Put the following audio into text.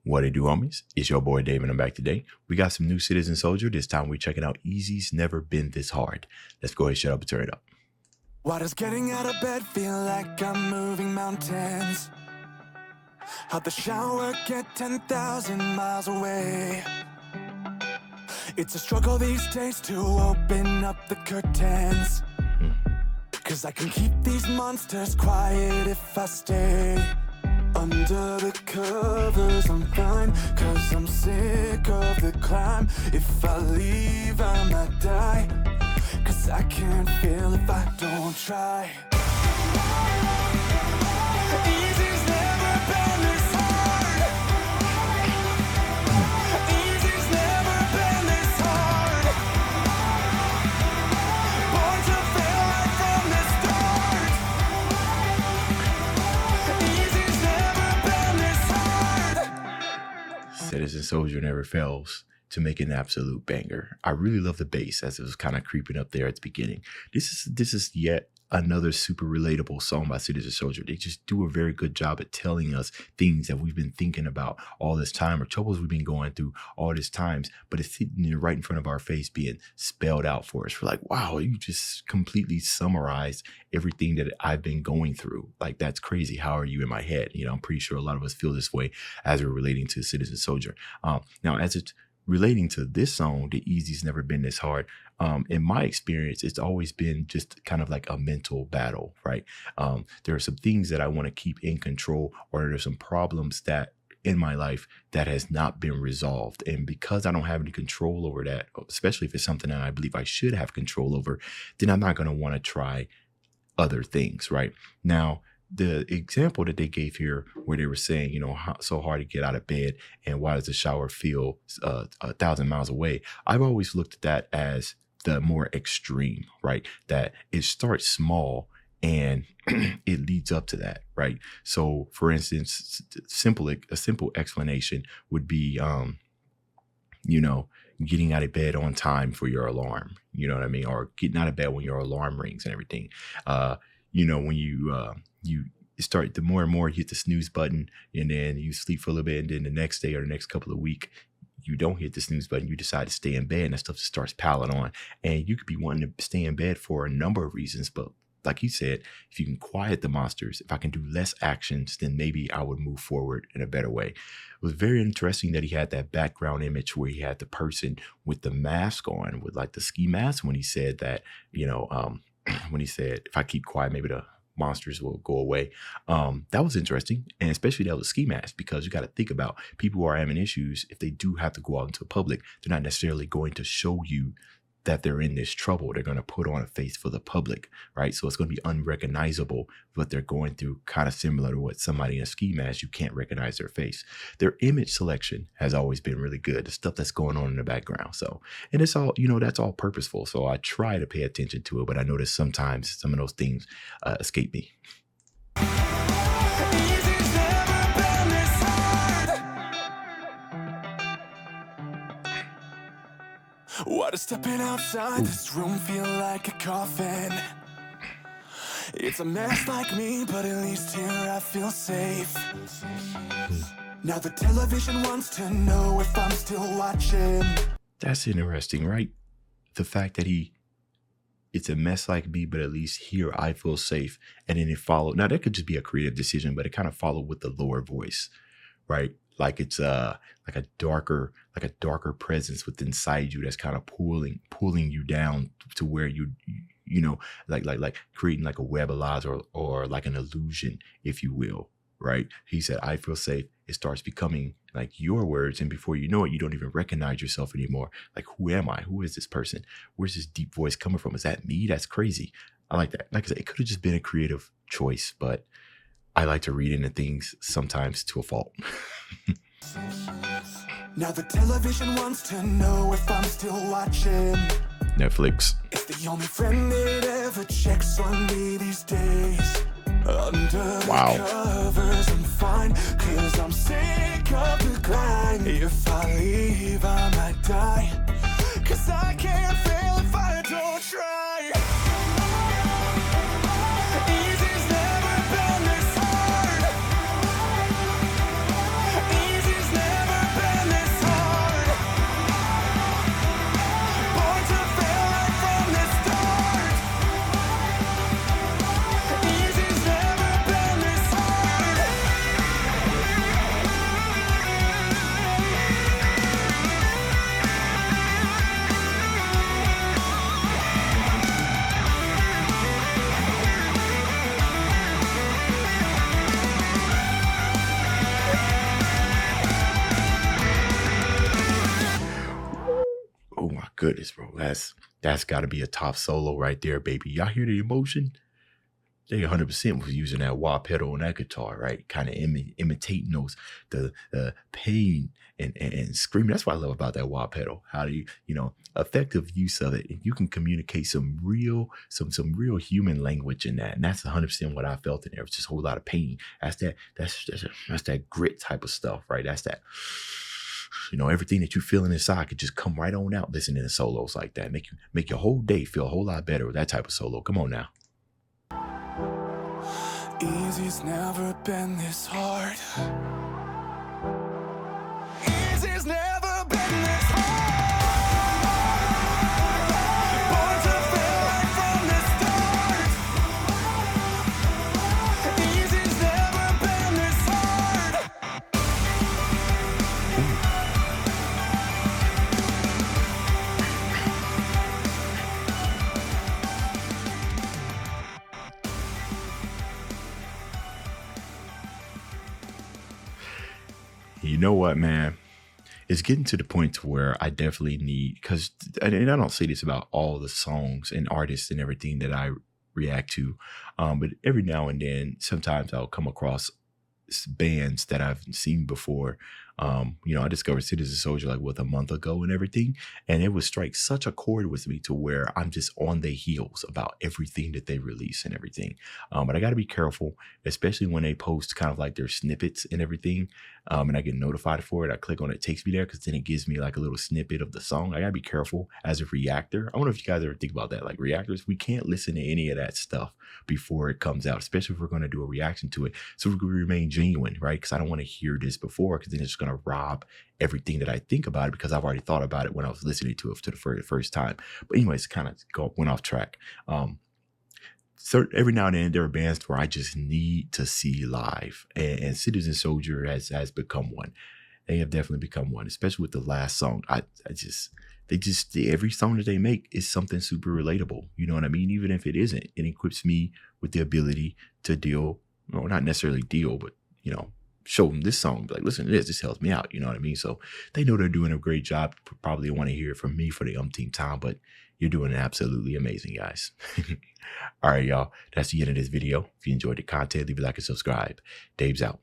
What it do, homies? It's your boy Dave, and I'm back today. We got some new Citizen Soldier. This time we're checking out Easy's Never Been This Hard. Let's go ahead, shut up, and turn it up. Why does getting out of bed feel like I'm moving mountains? How'd the shower get 10,000 miles away? It's a struggle these days to open up the curtains. Cause I can keep these monsters quiet if I stay under the covers. I'm fine, cause I'm sick of the climb. If I leave, I might die, cause I can't feel if I don't try. Easy's never been this hard. Easy's never been this hard. Born to fail right from the start. Easy's never been this hard. Citizen Soldier never fails to make an absolute banger. I really love the bass as it was kind of creeping up there at the beginning. This is yet another super relatable song by Citizen Soldier. They just do a very good job at telling us things that we've been thinking about all this time, or troubles we've been going through all this times, but it's sitting right in front of our face being spelled out for us. We're like, wow, you just completely summarized everything that I've been going through. Like, that's crazy. How are you in my head? You know, I'm pretty sure a lot of us feel this way as we're relating to Citizen Soldier. Now, as it's relating to this song, the Easy's Never Been This Hard. In my experience, it's always been just kind of like a mental battle, right? There are some things that I want to keep in control, or there's some problems that in my life that has not been resolved. And because I don't have any control over that, especially if it's something that I believe I should have control over, then I'm not going to want to try other things, right? Now, the example that they gave here where they were saying, you know, how so hard to get out of bed and why does the shower feel 1,000 miles away? I've always looked at that as the more extreme, right? That it starts small and it leads up to that, right? So for instance, a simple explanation would be, you know, getting out of bed on time for your alarm, you know what I mean? Or getting out of bed when your alarm rings and everything. You know, when you start, the more and more you hit the snooze button and then you sleep for a little bit, and then the next day or the next couple of weeks, you don't hit the snooze button, you decide to stay in bed, and that stuff just starts piling on. And you could be wanting to stay in bed for a number of reasons, but like he said, if you can quiet the monsters, if I can do less actions, then maybe I would move forward in a better way. It was very interesting that he had that background image where he had the person with the mask on, with like the ski mask, when he said that, you know, when he said, if I keep quiet, maybe the monsters will go away. That was interesting. And especially that was a ski mask, because you got to think about people who are having issues. If they do have to go out into the public, they're not necessarily going to show you that they're in this trouble. They're going to put on a face for the public, right? So it's going to be unrecognizable what they're going through, kind of similar to what somebody in a ski mask, you can't recognize their face. Their image selection has always been really good, the stuff that's going on in the background. So, and it's all, you know, that's all purposeful. So I try to pay attention to it, but I notice sometimes some of those things escape me. Why does stepping outside this room feel like a coffin? It's a mess like me, but at least here I feel safe. Now the television wants to know if I'm still watching. That's interesting, right? The fact that it's a mess like me, but at least here I feel safe. And then it followed. Now that could just be a creative decision, but it kind of followed with the lower voice, right? Like it's like a darker presence within inside you that's kind of pulling you down to where you know, like creating like a web of lies, or like an illusion, if you will, right? He said, I feel safe. It starts becoming like your words, and before you know it, you don't even recognize yourself anymore. Like, who am I? Who is this person? Where's this deep voice coming from? Is that me? That's crazy. I like that. Like I said, it could have just been a creative choice, but I like to read into things sometimes to a fault. Now the television wants to know if I'm still watching. Netflix. It's the only friend that ever checks on me these days. Under the covers, I'm fine, cause I'm sick of the grind. If I leave, I might die, cause I can't fail if I don't try. Easy's never been this hard. Easy's never goodness, bro. That's got to be a top solo right there, baby. Y'all hear the emotion? They 100% was using that wah pedal on that guitar, right? Kind of imitating the pain and screaming. That's what I love about that wah pedal. How do you effective use of it. And you can communicate some real human language in that. And that's 100% what I felt in there. It was just a whole lot of pain. That's that grit type of stuff, right? That's that, everything that you feeling inside could just come right on out listening to solos like that. Make your whole day feel a whole lot better with that type of solo. Come on now. Easy's never been this hard. Easy's never been this hard. Born to feel right from the start. Easy's never been this hard. You know what, man? It's getting to the point to where I definitely need, and I don't say this about all the songs and artists and everything that I react to, but every now and then, sometimes I'll come across bands that I've seen before. I discovered Citizen Soldier like a month ago and everything, and it would strike such a chord with me to where I'm just on their heels about everything that they release and everything. But I got to be careful, especially when they post kind of like their snippets and everything. And I get notified for it. I click on it, takes me there because then it gives me like a little snippet of the song. I got to be careful as a reactor. I don't know if you guys ever think about that. Like reactors, we can't listen to any of that stuff before it comes out, especially if we're going to do a reaction to it. So we remain genuine, right? Because I don't want to hear this before, because then it's going to rob everything that I think about it, because I've already thought about it when I was listening to it to the first time. But anyways, kind of went off track. So every now and then there are bands where I just need to see live, and Citizen Soldier has become one. They have definitely become one, especially with the last song. Every song that they make is something super relatable. You know what I mean? Even if it isn't, it equips me with the ability to deal, well, not necessarily deal, but show them this song, like, listen to this. This helps me out. You know what I mean? So they know they're doing a great job. Probably want to hear it from me for the umpteenth time, but you're doing absolutely amazing, guys. All right, y'all. That's the end of this video. If you enjoyed the content, leave a like and subscribe. Dave's out.